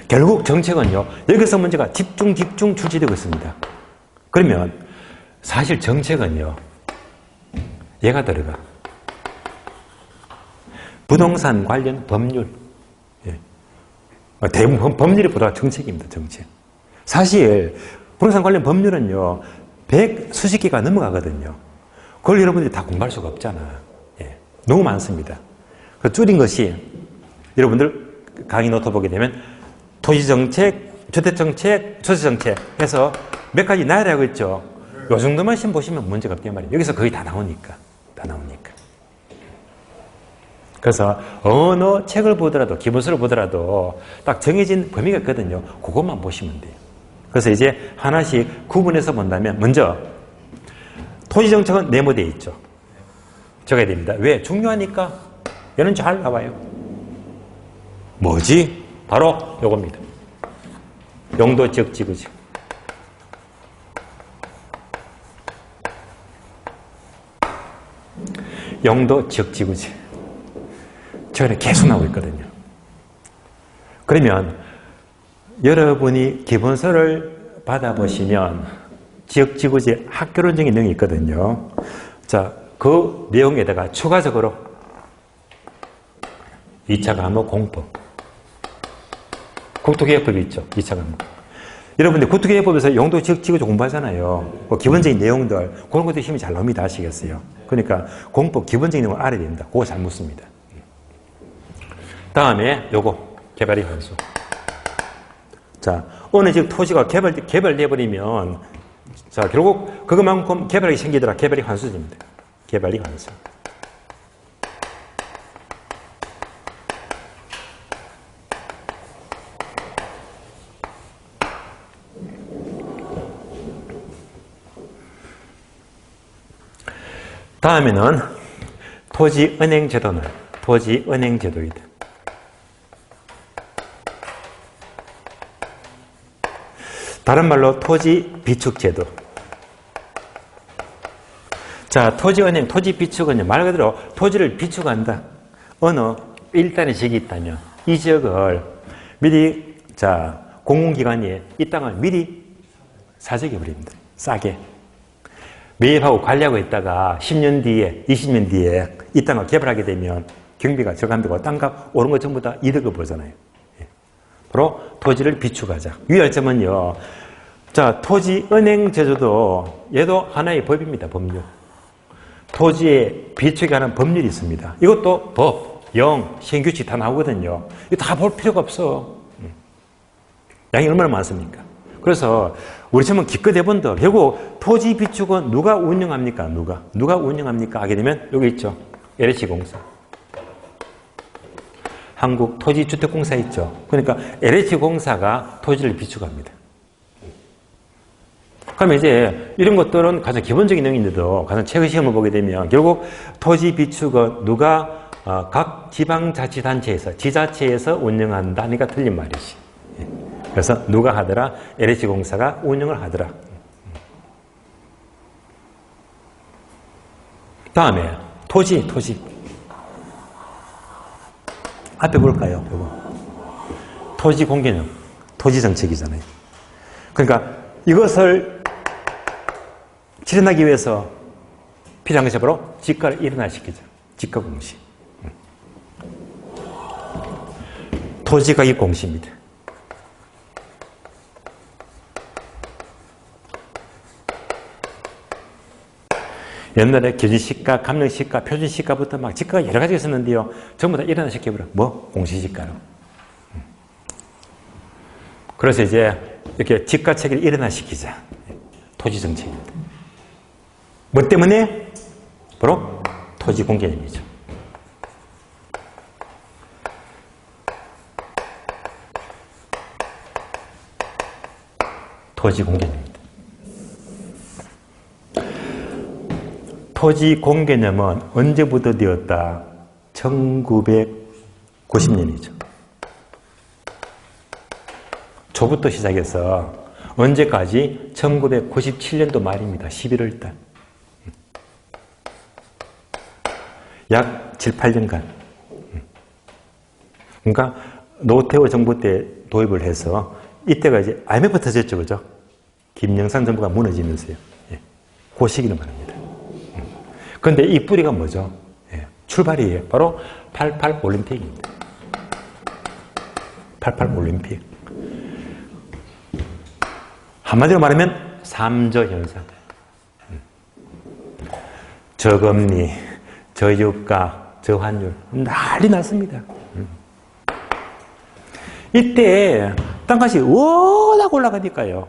결국 정책은요, 여기서 문제가 집중 출제되고 있습니다. 그러면 사실 정책은요, 얘가 들어가. 부동산 관련 법률. 대부분 법률이 보다 정책입니다. 정책. 사실 부동산 관련 법률은요, 100수십 개가 넘어가거든요. 그걸 여러분들이 다 공부할 수가 없잖아. 너무 많습니다. 그 줄인 것이 여러분들 강의 노트 보게 되면 토지정책, 주택정책, 조세정책 해서 몇 가지 나열하고 있죠. 요 정도만 시험 보시면 문제가 없단 말이에요. 여기서 거의 다 나오니까. 그래서 어느 책을 보더라도, 기본서를 보더라도 딱 정해진 범위가 있거든요. 그것만 보시면 돼요. 그래서 이제 하나씩 구분해서 본다면, 먼저 토지정책은 네모되어 있죠. 적어야 됩니다. 왜? 중요하니까. 얘는 잘 나와요. 뭐지? 바로 요겁니다. 용도지역 지구지. 용도지역 지구지. 최근에 계속 나오고 있거든요. 그러면 여러분이 기본서를 받아보시면 지역지구지 학교론적인 내용이 있거든요. 자, 그 내용에다가 추가적으로 2차 과목 공법, 국토개혁법이 있죠. 2차 과목. 여러분들 국토개혁법에서 용도지역지구지 공부하잖아요. 뭐 기본적인 내용들, 그런 것도 힘이 잘 나옵니다. 아시겠어요? 그러니까 공법 기본적인 내용을 알아야 됩니다. 그거 잘 묻습니다. 다음에 요거 개발이 환수. 자, 어느 지역 토지가 개발돼 버리면, 자, 결국 그것만큼 개발이 생기더라. 개발이 환수입니다. 개발이 환수. 다음에는 토지은행제도는 토지은행제도이다. 다른 말로 토지비축제도. 자, 토지은행, 토지비축은 말 그대로 토지를 비축한다. 어느 일단의 지역이 있다면 이 지역을 미리, 자, 공공기관이 이 땅을 미리 사재기해버립니다. 싸게. 매입하고 관리하고 있다가 10년 뒤에, 20년 뒤에 이 땅을 개발하게 되면 경비가 저감되고 땅값 오른 거 전부 다 이득을 보잖아요. 바로 토지를 비축하자. 유의할 점은요. 자, 토지은행 제도도 얘도 하나의 법입니다. 법률. 토지에 비축에 관한 법률이 있습니다. 이것도 법, 영, 시행규칙 다 나오거든요. 이거 다 볼 필요가 없어. 양이 얼마나 많습니까? 그래서 우리 처음 기껏 해본다. 결국 토지 비축은 누가 운영합니까? 누가 운영합니까? 하게 되면 여기 있죠. LH공사. 한국토지주택공사 있죠. 그러니까 LH공사가 토지를 비축합니다. 그러면 이제 이런 것들은 가장 기본적인 내용인데도 가장 최근 시험을 보게 되면 결국 토지 비축은 누가 각 지방자치단체에서 지자체에서 운영한다 하니까 틀린 말이지. 그래서 누가 하더라? LH공사가 운영을 하더라. 다음에 토지. 앞에 볼까요? 이거. 토지 공개념, 토지 정책이잖아요. 그러니까 이것을 실현하기 위해서 필요한 것이 바로 지가를 일어나시키죠. 지가 공시. 토지 가격 공시입니다. 옛날에 교진시가, 감정시가, 표준시가부터 막 지가가 여러 가지가 있었는데요. 전부 다 일어나 시켜버려. 뭐? 공시지가로. 그래서 이제 이렇게 지가 체계를 일어나시키자. 토지정책입니다. 뭐 때문에? 바로 토지 공개념이죠. 토지 공개념입니다. 토지 공개념은 언제부터 되었다? 1990년이죠. 초부터 시작해서 언제까지? 1997년도 말입니다. 11월 달. 약 7, 8년간. 그러니까 노태우 정부 때 도입을 해서 이때가 이제 IMF 터졌죠, 그죠? 김영삼 정부가 무너지면서요. 예. 그 시기는 말입니다. 그런데 이 뿌리가 뭐죠? 예. 출발이에요. 바로 88 올림픽입니다. 88 올림픽. 한마디로 말하면 삼저 현상. 저금리, 저유가, 저환율 난리 났습니다. 이때 땅값이 워낙 올라가니까요.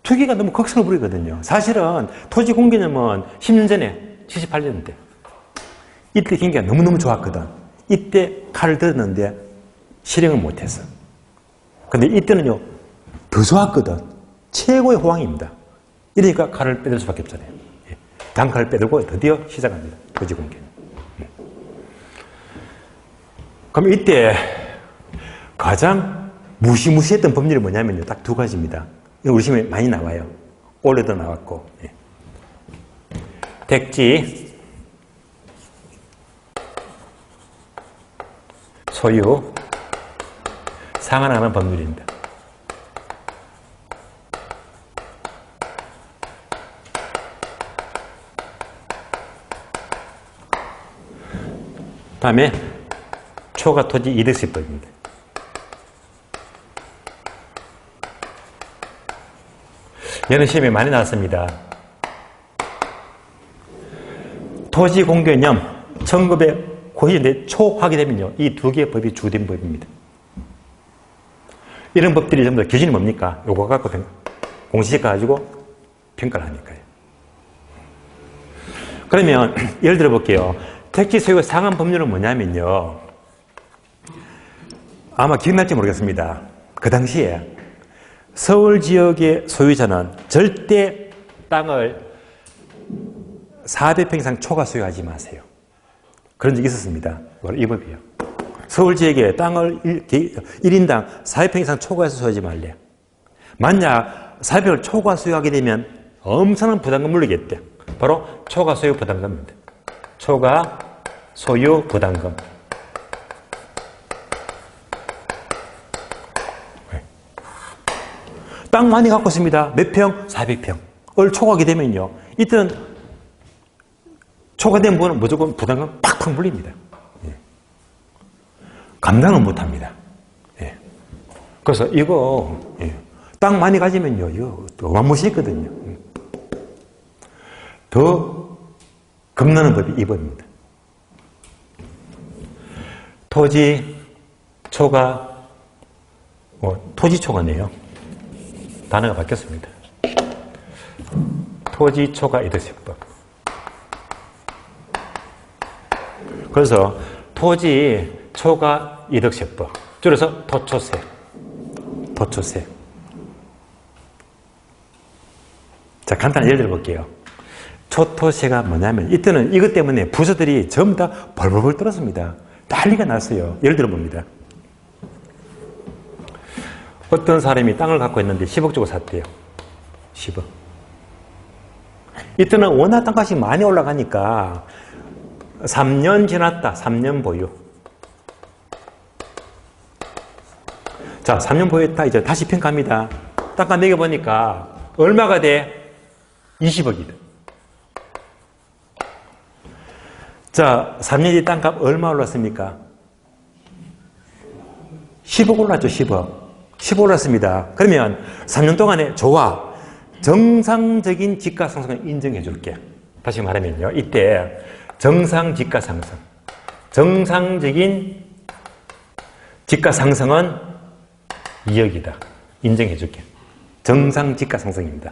투기가 너무 극성을 부리거든요. 사실은 토지 공개념은 10년 전에 78년대 이때 경기가 너무너무 좋았거든. 이때 칼을 들었는데 실행을 못했어. 근데 이때는요 더 좋았거든. 최고의 호황입니다. 이러니까 칼을 빼들 수밖에 없잖아요. 단칼을 빼들고 드디어 시작합니다. 토지 공개. 그럼 이때 가장 무시무시했던 법률이 뭐냐면요. 딱 두 가지입니다. 우리 시험에 많이 나와요. 올해도 나왔고. 택지, 소유, 상한하는 법률입니다. 다음에 초과토지 이득세법입니다. 얘는 시험에 많이 나왔습니다. 토지 공개념 1990년대 초 하게 되면요. 이 두 개의 법이 주된 법입니다. 이런 법들이 전부 다 기준이 뭡니까? 요거 갖고 공시지가 가지고 평가를 하니까요. 그러면 예를 들어 볼게요. 택지 소유 상한 법률은 뭐냐면요. 아마 기억날지 모르겠습니다. 그 당시에 서울 지역의 소유자는 절대 땅을 400평 이상 초과 소유하지 마세요. 그런 적이 있었습니다. 바로 이 법이에요. 서울 지역에 땅을 1인당 400평 이상 초과해서 소유하지 말래. 만약 400평을 초과 소유하게 되면 엄청난 부담금 물리겠대. 바로 초과 소유 부담금입니다. 초과 소유 부담금. 땅 많이 갖고 있습니다. 몇 평? 400평을 초과하게 되면요. 이때는 초과된 부분은 무조건 부담금 팍팍 물립니다. 감당은 못합니다. 그래서 이거 땅 많이 가지면요. 이거 어마무시했거든요. 더 겁나는 법이 이 법입니다. 토지 초과, 토지 초과네요. 단어가 바뀌었습니다. 토지 초과 이득세법. 그래서 토지 초과 이득세법. 줄여서 토초세. 토초세. 자, 간단히 예를 들어 볼게요. 초토세가 뭐냐면 이때는 이것 때문에 부서들이 전부 다 벌벌벌 떨었습니다. 난리가 났어요. 예를 들어 봅니다. 어떤 사람이 땅을 갖고 있는데 10억 주고 샀대요. 10억. 이때는 워낙 땅값이 많이 올라가니까 3년 지났다. 3년 보유. 자, 3년 보유했다. 이제 다시 평가합니다. 땅값 매겨보니까 얼마가 돼? 20억이다. 자, 3년 뒤 땅값 얼마 올랐습니까? 10억 올랐죠, 10억. 10억 올랐습니다. 그러면 3년 동안에 좋아. 정상적인 지가 상승을 인정해 줄게. 다시 말하면요. 이때 정상 지가 상승. 정상적인 지가 상승은 2억이다. 인정해 줄게. 정상 지가 상승입니다.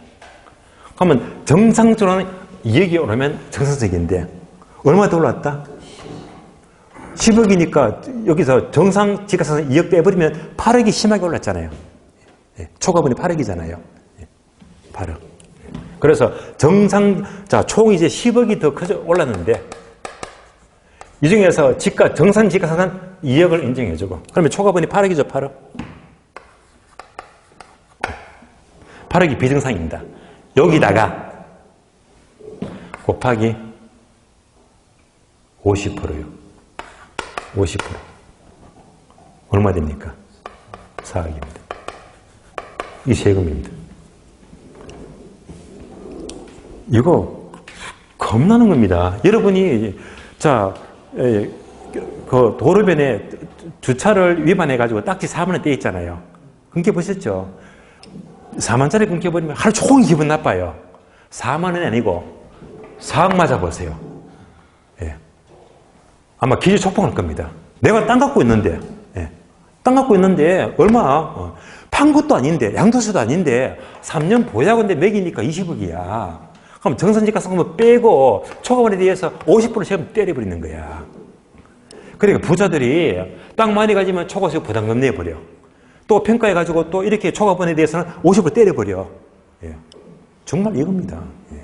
그러면 정상적으로는 2억이 오르면 정상적인데 얼마 더 올랐다? 10억이니까 여기서 정상 지가 상승 2억 빼버리면 8억이 심하게 올랐잖아요. 초과분이 8억이잖아요. 8억. 그래서 총 이제 10억이 더 커져 올랐는데 이 중에서 정상 지가 상승 2억을 인정해주고 그러면 초과분이 8억이죠, 8억. 8억이 비정상입니다. 여기다가 곱하기 50%요. 50%. 얼마 됩니까? 4억입니다. 이 세금입니다. 이거 겁나는 겁니다. 여러분이 그 도로변에 주차를 위반해가지고 딱지 4만 원 떼 있잖아요. 끊겨보셨죠? 4만짜리 끊겨버리면 하루 종일 기분 나빠요. 4만 원이 아니고 4억 맞아보세요. 예. 아마 기지 촉봉할 겁니다. 내가 땅 갖고 있는데, 땅 갖고 있는데 얼마? 판 것도 아닌데, 양도세도 아닌데 3년 보유하고인데 매기니까 20억이야. 그럼 정산지가 상금을 빼고 초과분에 대해서 50% 세금 때려버리는 거야. 그러니까 부자들이 땅 많이 가지면 초과세 부담금 내버려. 또 평가해가지고 또 이렇게 초과분에 대해서는 50% 때려버려. 예. 정말 이겁니다. 예.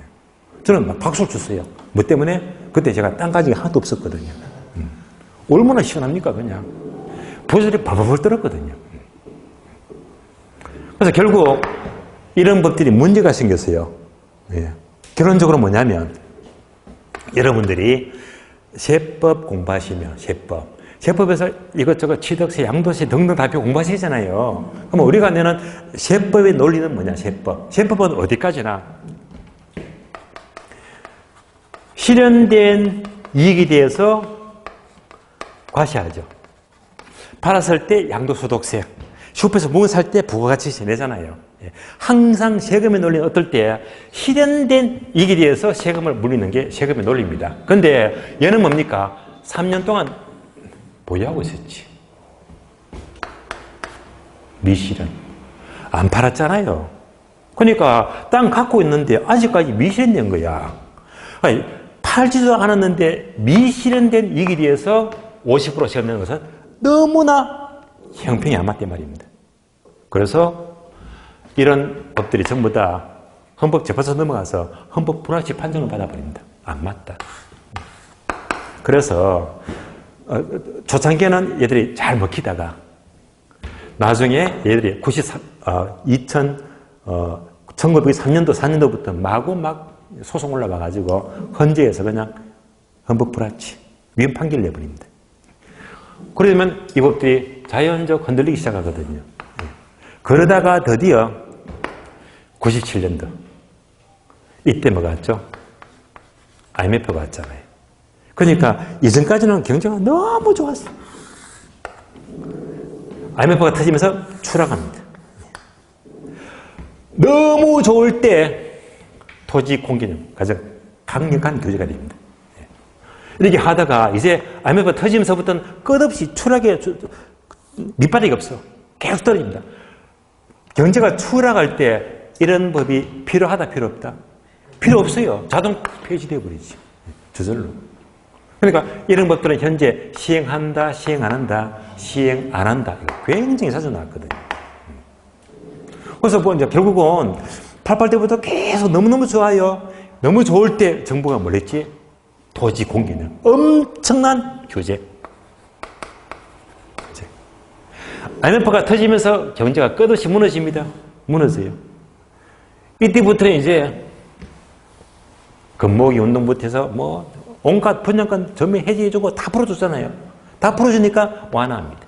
저는 막 박수를 쳤어요. 뭐 때문에? 그때 제가 땅 가지가 하나도 없었거든요. 얼마나 시원합니까, 그냥. 부자들이 벌벌 떨었거든요. 그래서 결국 이런 법들이 문제가 생겼어요. 예. 결론적으로 뭐냐면 여러분들이 세법 공부하시면 세법에서 이것저것 취득세, 양도세 등등 다 공부하시잖아요. 그럼 우리가 내는 세법의 논리는 뭐냐? 세법은 어디까지나 실현된 이익에 대해서 과세하죠. 팔았을 때 양도소득세, 슈퍼에서 뭐 살 때 부가가치세 내잖아요. 항상 세금의 논리는 어떨 때 실현된 이익에 대해서 세금을 물리는 게 세금의 논리입니다. 그런데 얘는 뭡니까? 3년 동안 보유하고 있었지. 미실현. 안 팔았잖아요. 그러니까 땅 갖고 있는데 아직까지 미실현된 거야. 아니, 팔지도 않았는데 미실현된 이익에 대해서 50% 세금 내는 것은 너무나 형평이 안 맞단 말입니다. 그래서 이런 법들이 전부 다 헌법재판소 넘어가서 헌법 불합치 판정을 받아버립니다. 안 맞다. 그래서 초창기에는 얘들이 잘 먹히다가 나중에 얘들이 1903년도 4년도부터 마구 막 소송 올라와가지고 헌재에서 그냥 헌법 불합치 위헌 판결을 내버립니다. 그러면 이 법들이 자연적 흔들리기 시작하거든요. 그러다가 드디어 97년도 이때 뭐가 왔죠? IMF가 왔잖아요. 그러니까 이전까지는 경제가 너무 좋았어. IMF가 터지면서 추락합니다. 너무 좋을 때 토지 공개념 가장 강력한 규제가 됩니다. 이렇게 하다가 이제 IMF가 터지면서부터는 끝없이 추락의 밑바닥이 없어. 계속 떨어집니다. 경제가 추락할 때 이런 법이 필요하다, 필요 없다? 필요 없어요. 자동 폐지되어 버리지. 저절로. 그러니까 이런 법들은 현재 시행한다, 시행 안 한다, 시행 안 한다. 굉장히 자주 나왔거든요. 그래서 뭐 이제 결국은 88 때부터 계속 너무너무 좋아요. 너무 좋을 때 정부가 뭘 했지? 토지 공개는 엄청난 규제. IMF가 터지면서 경제가 끝없이 무너집니다. 무너져요. 이때부터는 이제 금모기 운동부터 해서 뭐 온갖 분양권 전면 해지해주고 다 풀어줬잖아요. 다 풀어주니까 완화합니다.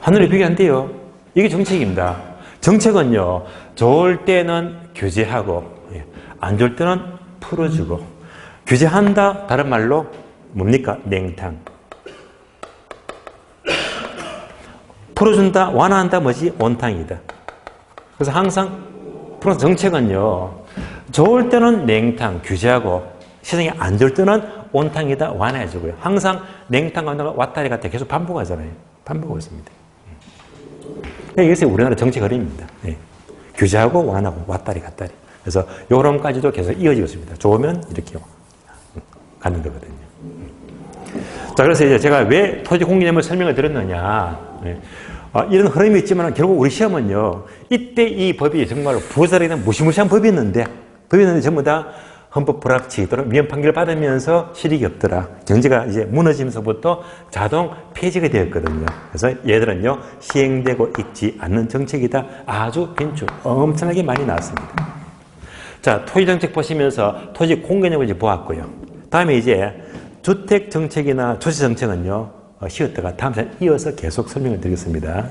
하늘이 비교 안 돼요. 이게 정책입니다. 정책은요, 좋을 때는 규제하고 안 좋을 때는 풀어주고. 규제한다, 다른 말로 뭡니까? 냉탕. 풀어준다, 완화한다, 뭐지? 온탕이다. 그래서 항상 프랑스 정책은요, 좋을 때는 냉탕 규제하고 시장이 안 좋을 때는 온탕이다 완화해주고요. 항상 냉탕 완화가 왔다리 갔다 계속 반복하잖아요. 반복하고 있습니다. 이것이 우리나라 정책 흐름입니다. 예. 규제하고 완화하고 왔다리 갔다리. 그래서 요런까지도 계속 이어지고 있습니다. 좋으면 이렇게 가는 거거든요. 자, 그래서 이제 제가 왜 토지 공개념을 설명을 드렸느냐. 예. 이런 흐름이 있지만 결국 우리 시험은요, 이때 이 법이 정말 부자리는 무시무시한 법이었는데 전부 다 헌법 불합치 또는 위헌 판결을 받으면서 실익이 없더라. 경제가 이제 무너지면서부터 자동 폐지가 되었거든요. 그래서 얘들은요, 시행되고 있지 않는 정책이다. 아주 빈축, 엄청나게 많이 나왔습니다. 자, 토지 정책 보시면서 토지 공개념을 이제 보았고요. 다음에 이제 주택 정책이나 조치 정책은요, 쉬었다가 다음 시간에 이어서 계속 설명을 드리겠습니다.